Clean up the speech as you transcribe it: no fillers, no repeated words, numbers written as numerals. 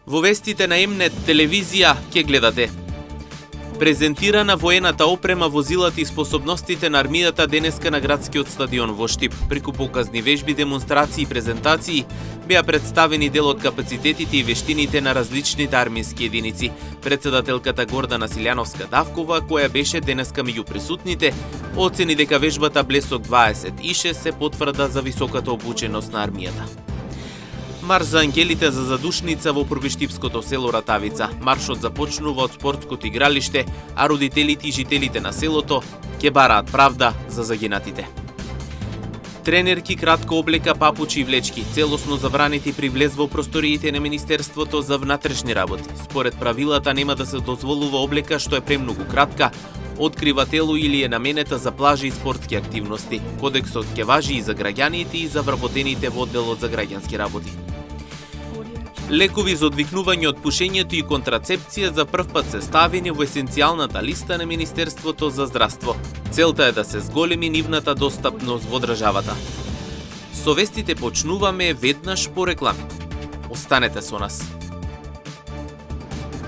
Во вестите на М-нет телевизија ќе гледате: презентирана воената опрема, возилата и способностите на армијата денеска на градскиот стадион во Штип. Преку показни вежби, демонстрации и презентации беа представени дел од капацитетите и вештините на различните армиски единици. Председателката Гордана Силјановска-Давкова, која беше денеска меѓу присутните, оцени дека вежбата Блесок 26 се потврда за високата обученост на армијата. Марш за ангелите за задушница во пробиштипското село Ратавица. Маршот започнува од спортското игралиште, а родителите и жителите на селото ќе бараат правда за загинатите. Тренерки кратко облека, папучи и влечки, целосно забранети при влез во просториите на Министерството за внатрешни работи. Според правилата нема да се дозволува облека што е премногу кратка, открива тело или е наменета за плажи и спортски активности. Кодексот ќе важи и за граѓаните и за вработените во одделот за граѓански работи. Лекови за одвикнување од пушењето и контрацепција за прв пат се ставени во есенцијалната листа на Министерството за здравство. Целта е да се зголеми нивната достапност во државата. Со вестите почнуваме веднаш по реклами. Останете со нас.